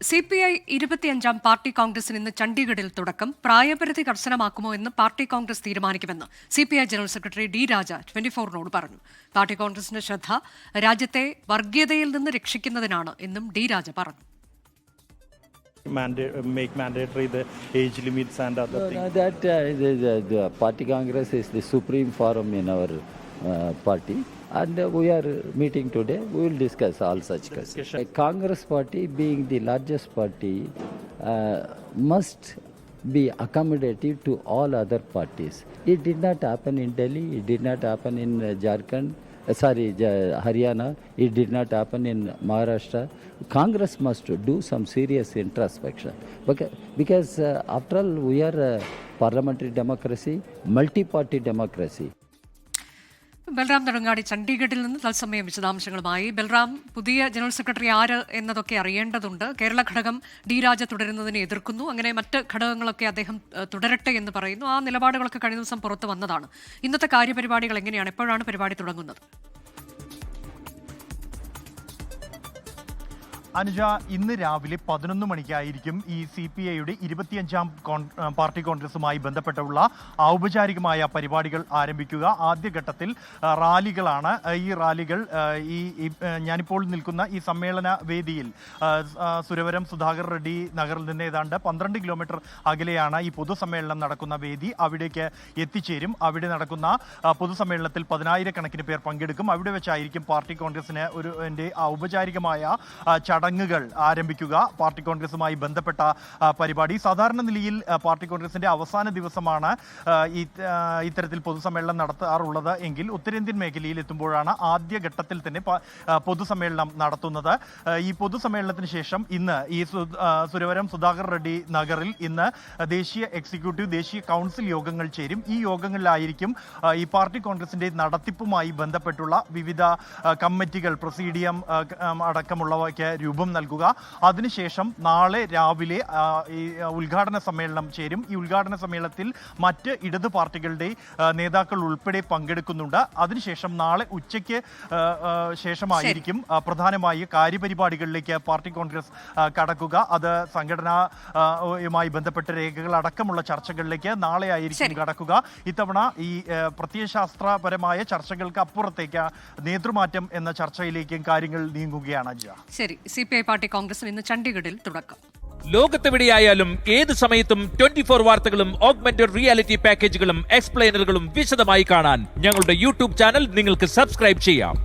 CPI 25-ാം party കോൺഗ്രസിന് ഇന്ന് ചണ്ഡീഗഡിൽ തുടക്കം. പ്രായപരിധി കർശനമാക്കുമോ എന്ന് പാർട്ടി കോൺഗ്രസ് തീരുമാനിക്കുമെന്ന് CPI ജനറൽ സെക്രട്ടറി ഡി രാജ 24-നോട് പറഞ്ഞു. പാർട്ടി കോൺഗ്രസിന്റെ ശ്രദ്ധ രാജ്യത്തെ വർഗീയതയിൽ നിന്ന് രക്ഷിക്കുന്നതിനാണ് എന്നും ഡി രാജ പറഞ്ഞു. Make mandatory the age limits and other things. The party congress is the supreme forum in our party, and we are meeting today. We will discuss all such questions. A Congress party, being the largest party, must be accommodative to all other parties. It did not happen in Delhi. It did not happen in Jharkhand. Haryana. It did not happen in Maharashtra. Congress must do some serious introspection because after all, we are a parliamentary democracy, multi-party democracy. Balram Nedungadi ചണ്ഡീഗഡിൽ നിന്ന് തത്സമയം വിശദാംശങ്ങളുമായി. ബൽറാം, പുതിയ general secretary ആര് എന്നതൊക്കെ അറിയേണ്ടതുണ്ട്. കേരള ഘടകം D രാജ തുടരുന്നതിനെ എതിർക്കുന്നു. അങ്ങനെ മറ്റ് ഘടകങ്ങളൊക്കെ അദ്ദേഹം തുടരട്ടെ എന്ന് പറയുന്നു. ആ നിലപാടുകളൊക്കെ കഴിഞ്ഞ ദിവസം പുറത്തു വന്നതാണ്. ഇന്നത്തെ കാര്യപരിപാടികൾ എങ്ങനെയാണ്? എപ്പോഴാണ് പരിപാടി തുടങ്ങുന്നത്? അനുജ, ഇന്ന് രാവിലെ 11 മണിക്കായിരിക്കും ഈ CPIയുടെ 25-ാം പാർട്ടി കോൺഗ്രസുമായി ബന്ധപ്പെട്ടുള്ള ഔപചാരികമായ പരിപാടികൾ ആരംഭിക്കുക. ആദ്യഘട്ടത്തിൽ റാലികളാണ്. ഈ റാലികൾ ഞാനിപ്പോൾ നിൽക്കുന്ന ഈ സമ്മേളന വേദിയിൽ സുരവരം സുധാകർ റെഡ്ഡി നഗറിൽ നിന്ന് ഏതാണ്ട് 12 കിലോമീറ്റർ അകലെയാണ് ഈ പൊതുസമ്മേളനം നടക്കുന്ന വേദി. അവിടേക്ക് എത്തിച്ചേരും. അവിടെ നടക്കുന്ന പൊതുസമ്മേളനത്തിൽ 10,000-കണക്കിന് പേർ പങ്കെടുക്കും. അവിടെ വെച്ചായിരിക്കും പാർട്ടി കോൺഗ്രസിന് ഔപചാരികമായ ചടങ്ങുകൾ ആരംഭിക്കുക. പാർട്ടി കോൺഗ്രസുമായി ബന്ധപ്പെട്ട പരിപാടി സാധാരണ നിലയിൽ പാർട്ടി കോൺഗ്രസിന്റെ അവസാന ദിവസമാണ് ഇത്തരത്തിൽ പൊതുസമ്മേളനം നടത്താറുള്ളത് എങ്കിൽ ഉത്തരേന്ത്യൻ മേഖലയിൽ എത്തുമ്പോഴാണ് ആദ്യഘട്ടത്തിൽ തന്നെ പൊതുസമ്മേളനം നടത്തുന്നത്. ഈ പൊതുസമ്മേളനത്തിന് ശേഷം ഇന്ന് ഈ സുരവരം സുധാകർ റെഡ്ഡി നഗറിൽ ഇന്ന് ദേശീയ എക്സിക്യൂട്ടീവ്, ദേശീയ കൗൺസിൽ യോഗങ്ങൾ ചേരും. ഈ യോഗങ്ങളിലായിരിക്കും ഈ പാർട്ടി കോൺഗ്രസിന്റെ നടത്തിപ്പുമായി ബന്ധപ്പെട്ടുള്ള വിവിധ കമ്മിറ്റികൾ, പ്രസീഡിയം അടക്കമുള്ളവയ്ക്ക് രൂപം നൽകുക. അതിനുശേഷം നാളെ രാവിലെ ഈ ഉദ്ഘാടന സമ്മേളനം ചേരും. ഈ ഉദ്ഘാടന സമ്മേളനത്തിൽ മറ്റ് ഇടതു പാർട്ടികളുടെ നേതാക്കൾ ഉൾപ്പെടെ പങ്കെടുക്കുന്നുണ്ട്. അതിനുശേഷം നാളെ ഉച്ചയ്ക്ക് ശേഷമായിരിക്കും പ്രധാനമായി കാര്യപരിപാടികളിലേക്ക് പാർട്ടി കോൺഗ്രസ് കടക്കുക. അത് സംഘടനയുമായി ബന്ധപ്പെട്ട രേഖകൾ അടക്കമുള്ള ചർച്ചകളിലേക്ക് നാളെ ആയിരിക്കും കടക്കുക. ഇത്തവണ ഈ പ്രത്യയശാസ്ത്രപരമായ ചർച്ചകൾക്ക് അപ്പുറത്തേക്ക് നേതൃമാറ്റം എന്ന ചർച്ചയിലേക്കും കാര്യങ്ങൾ നീങ്ങുകയാണ്. ശരി, CPI പാർട്ടി കോൺഗ്രസിന് ഇന്ന് ചണ്ഡീഗഡിൽ തുടക്കം. ലോകത്തെവിടെയായാലും ഏത് സമയത്തും 24 വാർത്തകളും ഓഗ്മെന്റഡ് റിയാലിറ്റി പാക്കേജുകളും എക്സ്പ്ലെയിനറുകളും വിശദമായി കാണാൻ ഞങ്ങളുടെ YouTube ചാനൽ നിങ്ങൾക്ക് സബ്സ്ക്രൈബ് ചെയ്യാം.